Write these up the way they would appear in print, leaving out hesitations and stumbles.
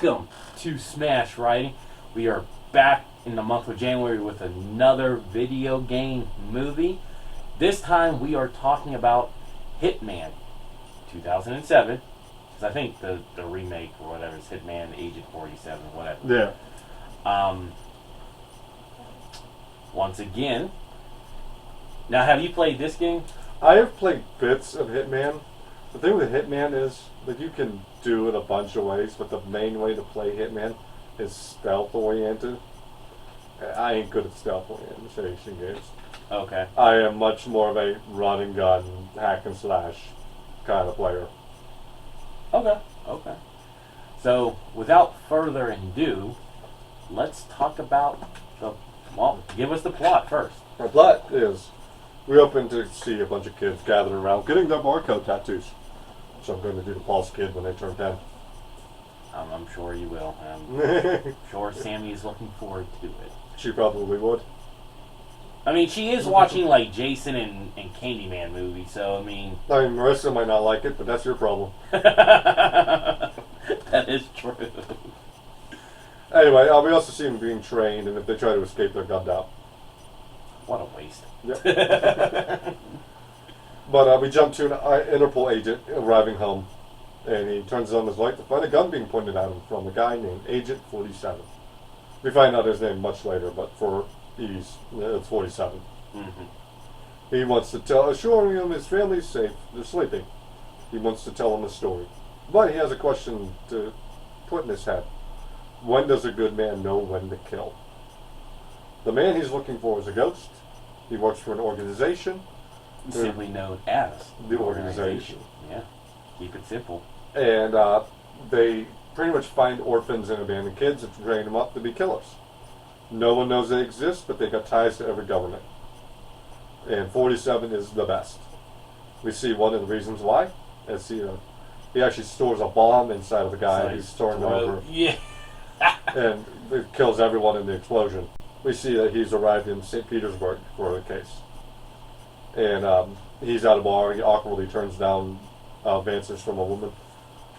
Welcome to Smash Writing. We are back in the month of January with another video game movie. This time we are talking about Hitman 2007. Because I think the remake or whatever is Hitman Agent 47, whatever. Yeah. Once again. Now, have you played this game? I have played bits of Hitman. The thing with Hitman is that you can do it a bunch of ways, but the main way to play Hitman is stealth-oriented. I ain't good at stealth-orientation games. Okay. I am much more of a run-and-gun, hack-and-slash kind of player. Okay. So, without further ado, let's talk about give us the plot first. My plot is, we open to see a bunch of kids gathered around getting their barcode tattoos. So I'm going to do the Pulse Kid when they turn 10. I'm sure you will. I'm sure Sammy is looking forward to it. She probably would. I mean, she is watching, like, Jason and Candyman movies, so, I mean... Marissa might not like it, but that's your problem. That is true. Anyway, we also see them being trained, and if they try to escape, they're gunned out. What a waste. Yep. But we jump to an Interpol agent arriving home, and he turns on his light to find a gun being pointed at him from a guy named Agent 47. We find out his name much later, but for ease, it's 47. Mm-hmm. He wants to assure him his family's safe. They're sleeping. He wants to tell him a story. But he has a question to put in his head. When does a good man know when to kill? The man he's looking for is a ghost. He works for an organization. Simply known as the organization. Yeah, keep it simple. And they pretty much find orphans and abandoned kids and train them up to be killers. No one knows they exist, but they got ties to every government. And 47 is the best. We see one of the reasons why. As he actually stores a bomb inside of the guy who's throwing it over. Yeah. And it kills everyone in the explosion. We see that he's arrived in St. Petersburg for the case. And he's at a bar. He awkwardly turns down advances from a woman.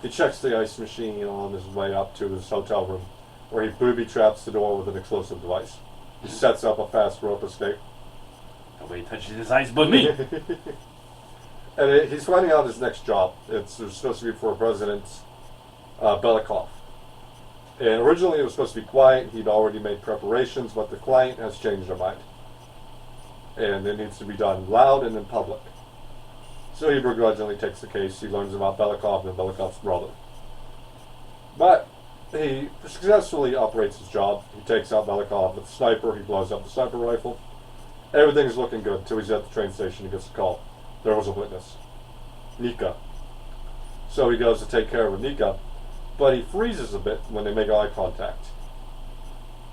He checks the ice machine on his way up to his hotel room, where he booby traps the door with an explosive device. He sets up a fast rope escape. Nobody touches his ice but me. And he's finding out his next job. It's supposed to be for President Belikov. And originally it was supposed to be quiet. He'd already made preparations, but the client has changed their mind. And it needs to be done loud and in public. So he begrudgingly takes the case. He learns about Belikov and Belikov's brother. But he successfully operates his job. He takes out Belikov with a sniper. He blows up the sniper rifle. Everything's looking good until he's at the train station. He gets a call. There was a witness. Nika. So he goes to take care of Nika. But he freezes a bit when they make eye contact.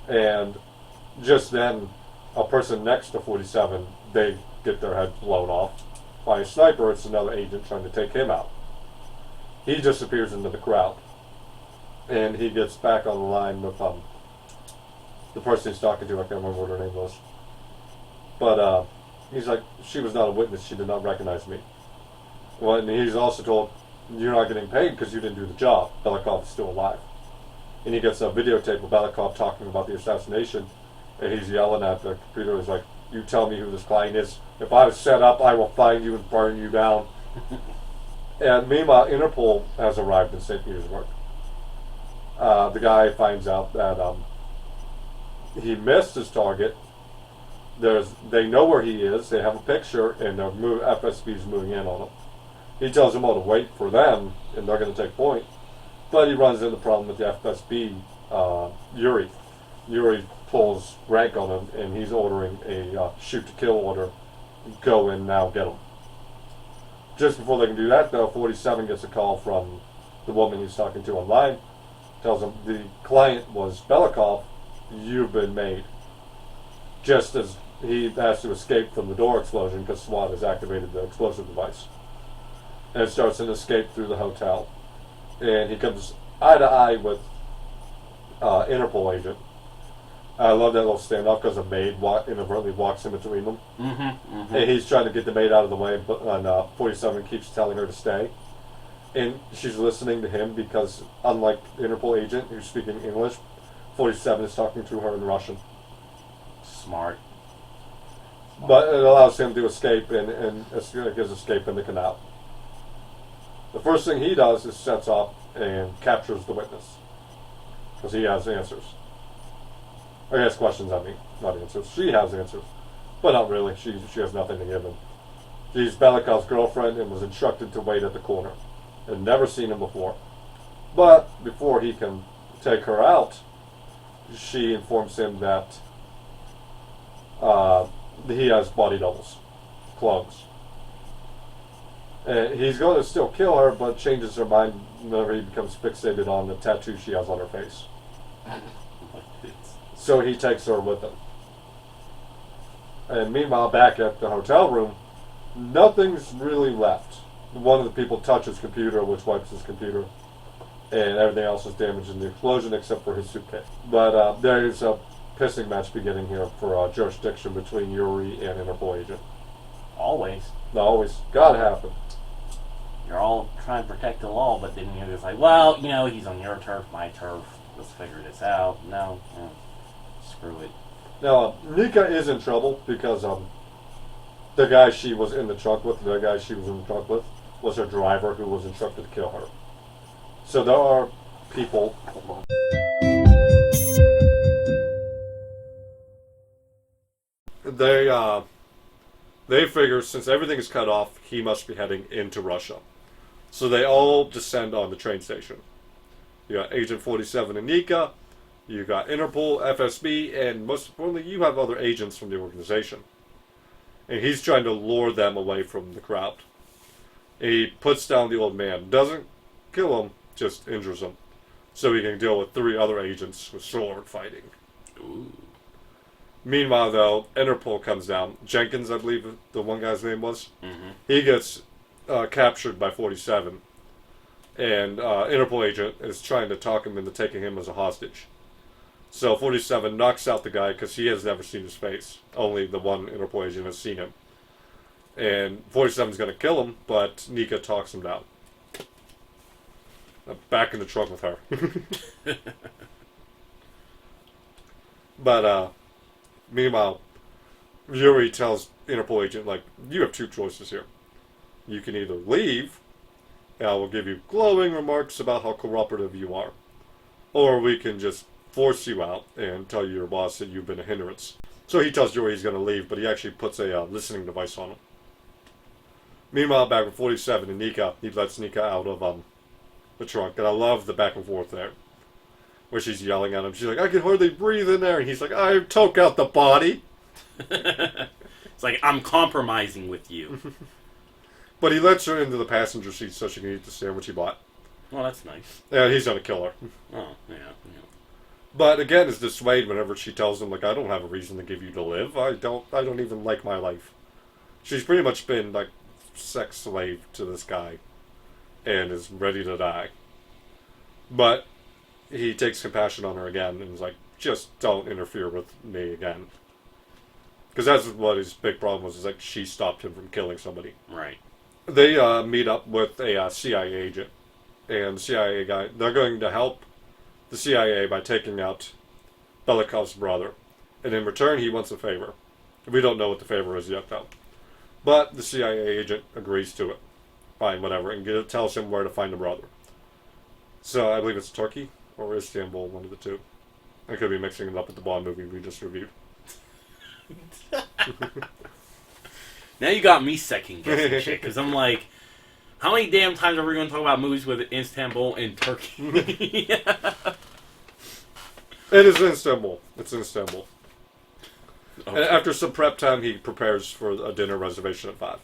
And just then, a person next to 47, they get their head blown off. By a sniper, it's another agent trying to take him out. He disappears into the crowd. And he gets back on the line with the person he's talking to. I can't remember what her name was. But he's like, she was not a witness. She did not recognize me. Well, and he's also told, you're not getting paid because you didn't do the job. Belikov is still alive. And he gets a videotape of Belikov talking about the assassination. And he's yelling at the computer. He's like, you tell me who this client is. If I was set up, I will find you and burn you down. And meanwhile, Interpol has arrived in St. Petersburg. The guy finds out that he missed his target. They know where he is. They have a picture, and their FSB is moving in on him. He tells them all to wait for them, and they're going to take point. But he runs into the problem with the FSB, Yuri. Yuri pulls rank on him, and he's ordering a shoot-to-kill order. Go in now, get him. Just before they can do that, though, 47 gets a call from the woman he's talking to online. Tells him the client was Belikov. You've been made. Just as he has to escape from the door explosion because SWAT has activated the explosive device. And it starts an escape through the hotel. And he comes eye to eye with Interpol agent. I love that little standoff because a maid inadvertently walks in between them. Mm-hmm. And he's trying to get the maid out of the way, but 47 keeps telling her to stay. and she's listening to him because, unlike the Interpol agent who's speaking English, 47 is talking to her in Russian. Smart. But it allows him to escape and gives escape in the canal. The first thing he does is sets off and captures the witness. Because he has answers. Or he has questions, I mean, not answers. She has answers. But not really. She has nothing to give him. She's Belikov's girlfriend and was instructed to wait at the corner. Had never seen him before. But before he can take her out, she informs him that he has body doubles, clones. And he's going to still kill her, but changes her mind whenever he becomes fixated on the tattoo she has on her face. So he takes her with him. And meanwhile, back at the hotel room, nothing's really left. One of the people touches his computer, which wipes his computer, and everything else is damaged in the explosion except for his suitcase. But there's a pissing match beginning here for jurisdiction between Yuri and Interpol agent. Always. Always. Gotta happen. You're all trying to protect the law, but then you're just like, well, he's on your turf, my turf. Let's figure this out. No. Screw it. Now, Nika is in trouble because the guy she was in the truck with, was her driver who was instructed to kill her. So there are people. They figure since everything is cut off, he must be heading into Russia. So they all descend on the train station. You got Agent 47 and Nika, you got Interpol, FSB, and most importantly, you have other agents from the organization. And he's trying to lure them away from the crowd. He puts down the old man. Doesn't kill him, just injures him. So he can deal with 3 other agents with sword fighting. Ooh. Meanwhile, though, Interpol comes down. Jenkins, I believe the one guy's name was. Mm-hmm. He gets captured by 47. And Interpol agent is trying to talk him into taking him as a hostage. So 47 knocks out the guy because he has never seen his face. Only the one Interpol agent has seen him. And 47 is going to kill him, but Nika talks him down. Back in the truck with her. But, meanwhile, Yuri tells Interpol agent, you have 2 choices here. You can either leave, and I will give you glowing remarks about how cooperative you are. Or we can just force you out and tell your boss that you've been a hindrance. So he tells Yuri he's going to leave, but he actually puts a listening device on him. Meanwhile, back with 47 and Nika, he lets Nika out of the trunk. And I love the back and forth there. Where she's yelling at him. She's like, I can hardly breathe in there. And he's like, I took out the body. It's like, I'm compromising with you. But he lets her into the passenger seat so she can eat the sandwich he bought. Well, that's nice. And he's going to kill her. Oh, yeah. But again, is dissuaded whenever she tells him, I don't have a reason to give you to live. I don't even like my life. She's pretty much been, sex slave to this guy. And is ready to die. But he takes compassion on her again and is like, just don't interfere with me again. Because that's what his big problem was, is she stopped him from killing somebody. Right. They meet up with a CIA agent. And the CIA guy, they're going to help the CIA by taking out Belikov's brother. And in return, he wants a favor. We don't know what the favor is yet, though. But the CIA agent agrees to it. Fine, whatever, and tells him where to find the brother. So I believe it's Turkey or Istanbul, one of the two. I could be mixing it up with the Bond movie we just reviewed. Now you got me second guessing shit, because I'm like, how many damn times are we going to talk about movies with Istanbul and Turkey? It is Istanbul. It's in Istanbul. Okay. And after some prep time, he prepares for a dinner reservation at 5.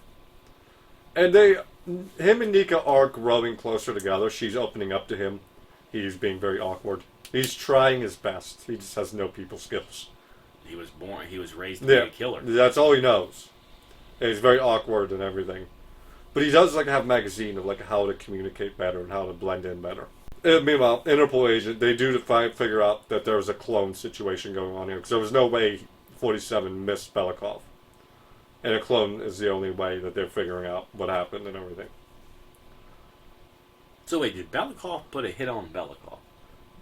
And him and Nika are growing closer together. She's opening up to him. He's being very awkward. He's trying his best. He just has no people skills. He was raised to be a killer. That's all he knows. And he's very awkward and everything. But he does have a magazine of how to communicate better and how to blend in better. And meanwhile, Interpol agent, they do figure out that there was a clone situation going on here. Because there was no way 47 missed Belikov. And a clone is the only way that they're figuring out what happened and everything. So wait, did Belikov put a hit on Belikov?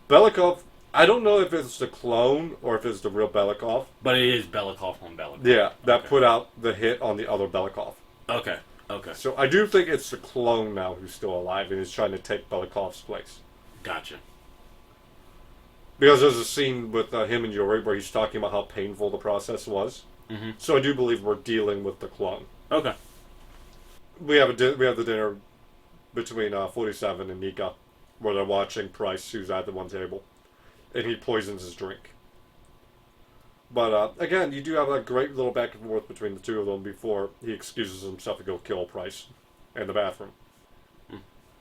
Belikov, I don't know if it's the clone or if it's the real Belikov. But it is Belikov on Belikov. Yeah, that Okay. put out the hit on the other Belikov. Okay. Okay. So I do think it's the clone now who's still alive and is trying to take Belikov's place. Gotcha. Because there's a scene with him and Yuri where he's talking about how painful the process was. Mm-hmm. So I do believe we're dealing with the clone. Okay. We have the dinner between 47 and Nika, where they're watching Price, who's at the one table, and he poisons his drink. But again, you do have a great little back and forth between the two of them before he excuses himself to go kill Price in the bathroom.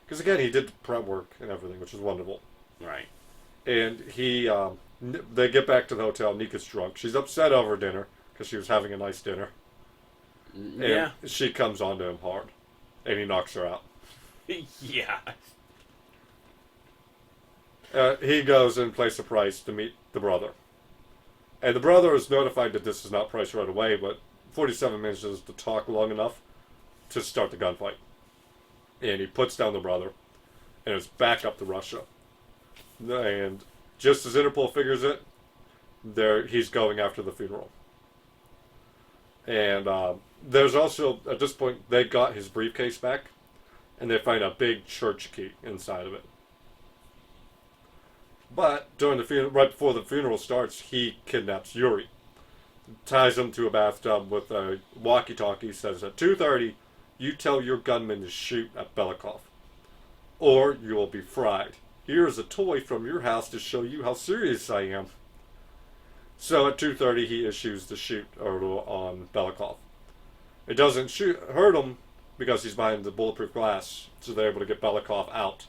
Because again, he did the prep work and everything, which is wonderful. Right. And they get back to the hotel. Nika's drunk. She's upset over dinner because she was having a nice dinner. And Yeah. she comes on to him hard, and he knocks her out. Yeah. He goes and plays a Price to meet the brother. And the brother is notified that this is not Price right away, but 47 manages to talk long enough to start the gunfight. And he puts down the brother, and it's back up to Russia. And just as Interpol figures it, he's going after the funeral. And there's also, at this point, they got his briefcase back, and they find a big church key inside of it. But during the funeral, right before the funeral starts, he kidnaps Yuri, ties him to a bathtub with a walkie-talkie. Says at 2:30, you tell your gunman to shoot at Belikov, or you will be fried. Here is a toy from your house to show you how serious I am. So at 2:30, he issues the shoot order on Belikov. It doesn't hurt him because he's behind the bulletproof glass, so they're able to get Belikov out.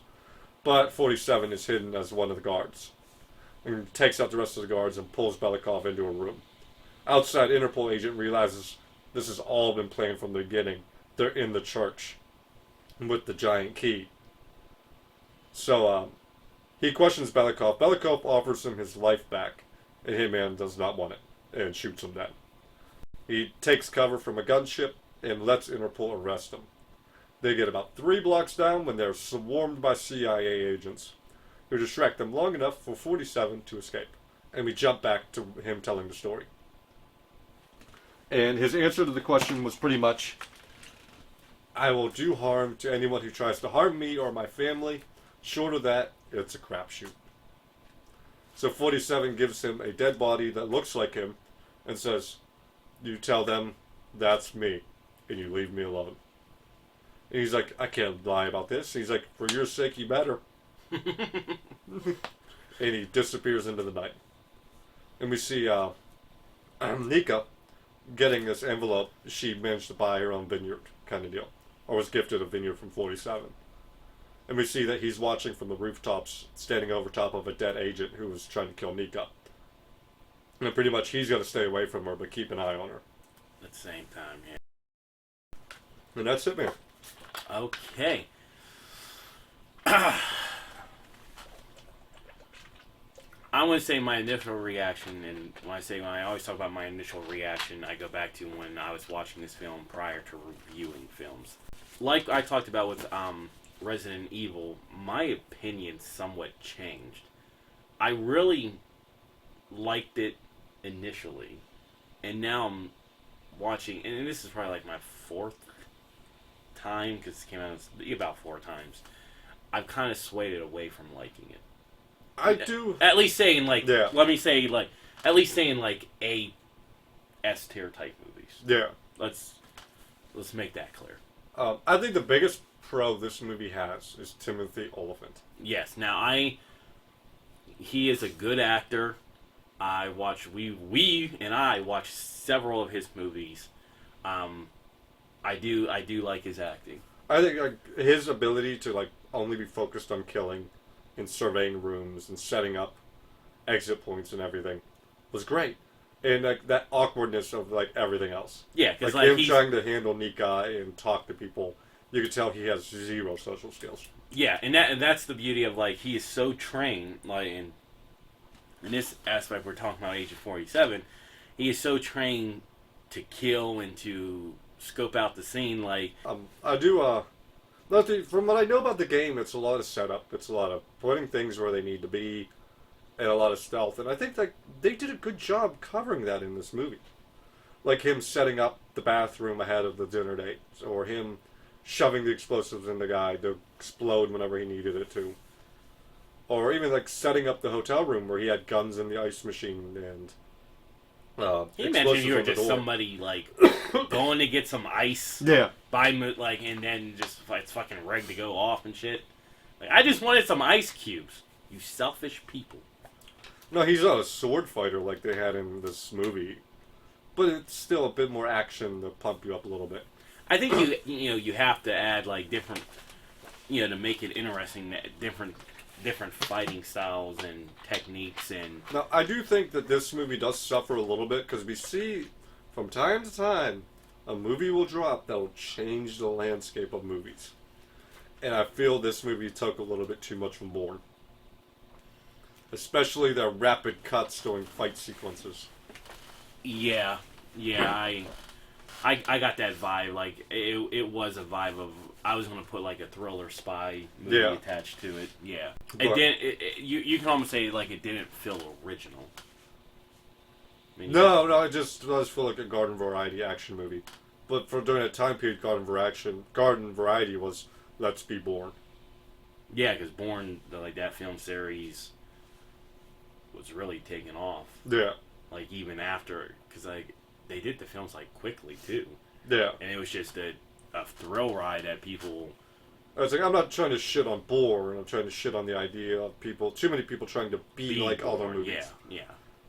But 47 is hidden as one of the guards, and takes out the rest of the guards and pulls Belikov into a room. Outside, Interpol agent realizes this has all been planned from the beginning. They're in the church with the giant key. So he questions Belikov. Belikov offers him his life back, and Hitman does not want it and shoots him dead. He takes cover from a gunship and lets Interpol arrest him. They get about 3 blocks down when they're swarmed by CIA agents who distract them long enough for 47 to escape. And we jump back to him telling the story. And his answer to the question was pretty much, I will do harm to anyone who tries to harm me or my family. Short of that, it's a crapshoot. So 47 gives him a dead body that looks like him and says, you tell them that's me and you leave me alone. And he's like, I can't lie about this. And he's like, for your sake, you better. And he disappears into the night. And we see Nika getting this envelope. She managed to buy her own vineyard kind of deal. Or was gifted a vineyard from 47. And we see that he's watching from the rooftops, standing over top of a dead agent who was trying to kill Nika. And pretty much he's going to stay away from her, but keep an eye on her. At the same time, yeah. And that's it, man. Okay. I'm going to say my initial reaction, and when I always talk about my initial reaction, I go back to when I was watching this film prior to reviewing films. Like I talked about with Resident Evil, my opinion somewhat changed. I really liked it initially, and now I'm watching, and this is probably like my 4th time, because it came out about 4 times. I've kind of swayed it away from liking it. I do. At least saying like, yeah. Let me say like, at least saying like A S tier type movies. Yeah. Let's make that clear. I think the biggest pro this movie has is Timothy Olyphant. Yes. Now he is a good actor. I watch I watch several of his movies. I do like his acting. I think like his ability to like only be focused on killing and surveying rooms and setting up exit points and everything was great. And like that awkwardness of like everything else. Yeah, because like him trying to handle Nika and talk to people, you could tell he has 0 social skills. Yeah, and that's the beauty of like he is so trained like in this aspect we're talking about Agent 47, he is so trained to kill and to scope out the scene like I do From what I know about the game, it's a lot of setup. It's a lot of putting things where they need to be, and a lot of stealth. And I think that they did a good job covering that in this movie. Like him setting up the bathroom ahead of the dinner date, or him shoving the explosives in the guy to explode whenever he needed it to. Or even like setting up the hotel room where he had guns in the ice machine and He mentioned you were just somebody like going to get some ice. Yeah. And then just it's fucking ready to go off and shit. Like, I just wanted some ice cubes. You selfish people. No, he's not a sword fighter like they had in this movie, but it's still a bit more action to pump you up a little bit. I think you have to add like different, to make it interesting, different fighting styles and techniques and. Now, I do think that this movie does suffer a little bit because we see from time to time a movie will drop that will change the landscape of movies, and I feel this movie took a little bit too much from Bourne. Especially the rapid cuts during fight sequences. Yeah, I got that vibe. Like it was a vibe of I was gonna put like a thriller spy movie attached to it. Yeah, it didn't. You can almost say like it didn't feel original. No, it just does feel like a garden variety action movie. But for during that time period, garden variety was Let's Be Bourne. Yeah, because Bourne, like that film series, was really taking off. Yeah. Like even after, because like they did the films like quickly too. Yeah. And it was just a thrill ride that people. I was like, I'm not trying to shit on Bourne. I'm trying to shit on the idea of too many people trying to be like Bourne, other movies. Yeah.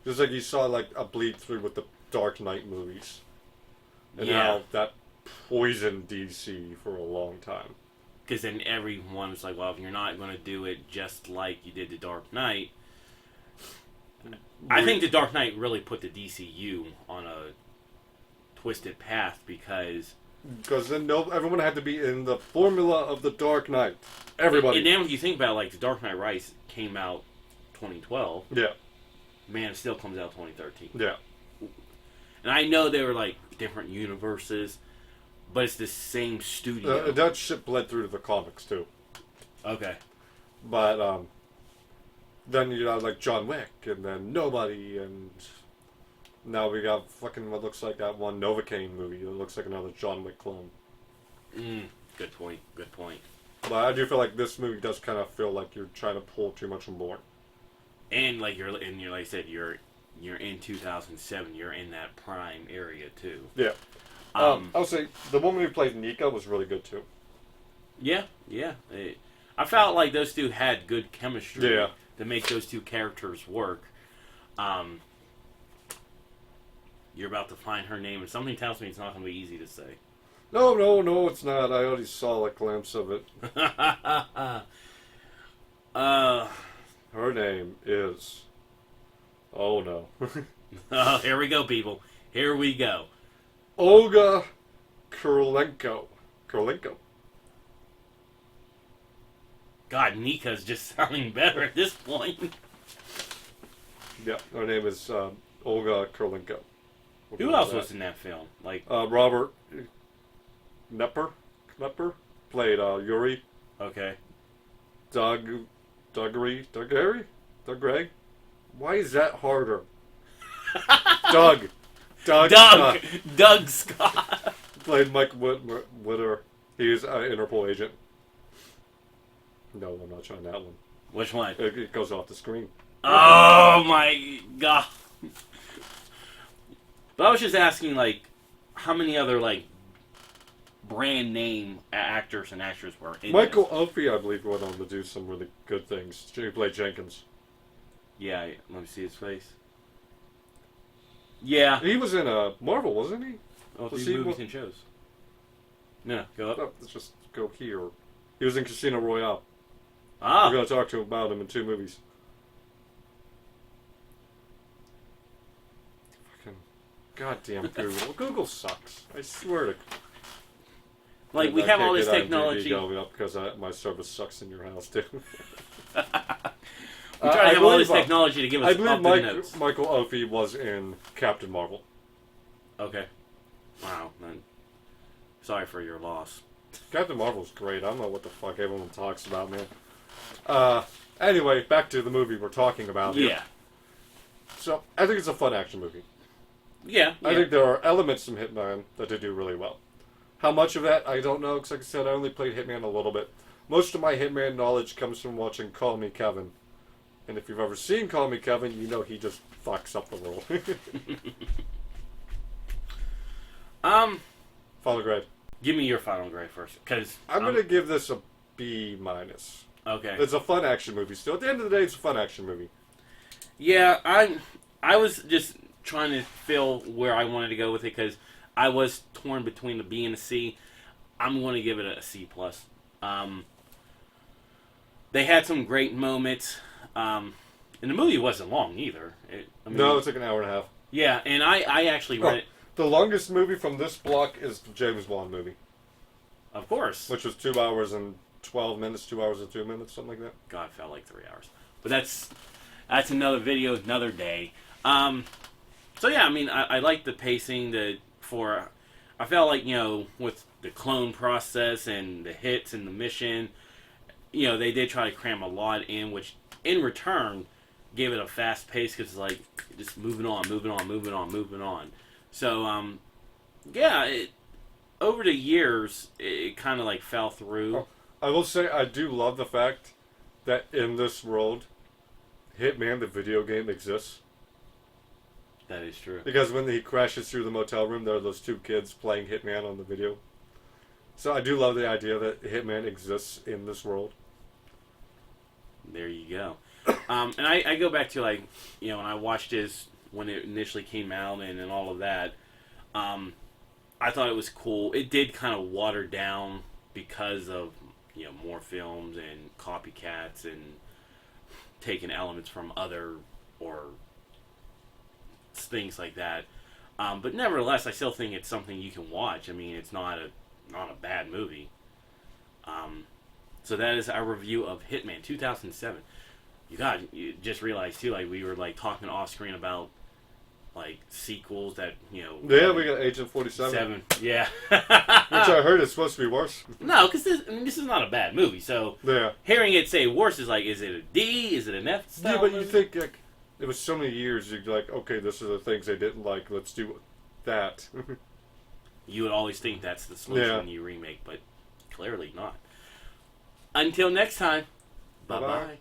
Just like you saw like a bleed through with the Dark Knight movies. And how that poisoned DC for a long time. Because then everyone was like, well, if you're not going to do it just like you did the Dark Knight. I think the Dark Knight really put the DCU on a twisted path because then everyone had to be in the formula of the Dark Knight. Everybody. And then when you think about like the Dark Knight Rises came out 2012. Yeah. Man of Steel comes out 2013. Yeah. And I know they were like different universes, but it's the same studio. That shit bled through to the comics too. Okay. But then you got like John Wick, and then Nobody, and now we got fucking what looks like that one Novocaine movie that looks like another John Wick clone. Good point. But I do feel like this movie does kind of feel like you're trying to pull too much from Bourne. And like you're like I said, you're in 2007. You're in that prime area too. Yeah. I'll say the woman who played Nika was really good too. Yeah. I felt like those two had good chemistry. Yeah. To make those two characters work. You're about to find her name, and something tells me it's not going to be easy to say. No, it's not. I already saw a glimpse of it. Her name is... Oh, no. Oh, here we go, people. Here we go. Olga Kurylenko. God, Nika's just sounding better at this point. Yeah, her name is Olga Kurylenko. Who else was in that film? Like Robert Knepper played Yuri. Okay. Doug Gray. Why is that harder? Doug Scott. Played Mike Witter. He was an Interpol agent. No, I'm not trying that one. Which one? It goes off the screen. Oh my god. But I was just asking, like, how many other, like, brand name actors and actresses were in Michael Opie, I believe, went on to do some really good things. He played Jenkins. Yeah, let me see his face. Yeah. He was in Marvel, wasn't he? Oh, movies and shows. No, go up. No, let's just go here. He was in Casino Royale. Ah. We're going to talk to him about him in 2 movies. Fucking goddamn Google. Google sucks. I swear to. Like, we have all this technology. Going up because my service sucks in your house too. We try to have all this technology to give us up to notes. Michael Opie was in Captain Marvel. Okay. Wow, man. Sorry for your loss. Captain Marvel's great. I don't know what the fuck everyone talks about, man. Anyway, back to the movie we're talking about here. Yeah. So, I think it's a fun action movie. Yeah. I think there are elements from Hitman that they do really well. How much of that, I don't know, because like I said, I only played Hitman a little bit. Most of my Hitman knowledge comes from watching Call Me Kevin. And if you've ever seen Call Me Kevin, you know he just fucks up the world. Final grade. Give me your final grade first, because I'm going to give this a B minus. Okay. It's a fun action movie still. At the end of the day, it's a fun action movie. Yeah, I was just trying to feel where I wanted to go with it because I was torn between the B and the C. I'm going to give it a C plus. They had some great moments, and the movie wasn't long either. No, it's like an hour and a half. Yeah, and I actually read it. The longest movie from this block is the James Bond movie. Of course. Which was 2 hours and 12 minutes, 2 hours and 2 minutes, something like that. God, it felt like 3 hours. But that's another video, another day. So yeah, I mean, I like the pacing. I felt like, with the clone process and the hits and the mission, they did try to cram a lot in, which in return gave it a fast pace because it's like just moving on. So over the years, it kind of like fell through. I will say I do love the fact that in this world, Hitman, the video game, exists. That is true. Because when he crashes through the motel room, there are those 2 kids playing Hitman on the video. So I do love the idea that Hitman exists in this world. There you go. And I go back to, like, when I watched this when it initially came out and all of that, I thought it was cool. It did kind of water down because of, more films and copycats and taking elements from other or things like that. But nevertheless, I still think it's something you can watch. I mean, it's not a bad movie. So that is our review of Hitman 2007. You just realized too, like we were like talking off screen about like sequels that Yeah, we got Agent 47. Yeah. Which I heard is supposed to be worse. No, because this is not a bad movie. So yeah, hearing it say worse is like, is it a D? Is it an F? Yeah, but you think like it was so many years. You're like, okay, this are the things they didn't like. Let's do that. You would always think that's the solution when you remake, but clearly not. Until next time, bye-bye.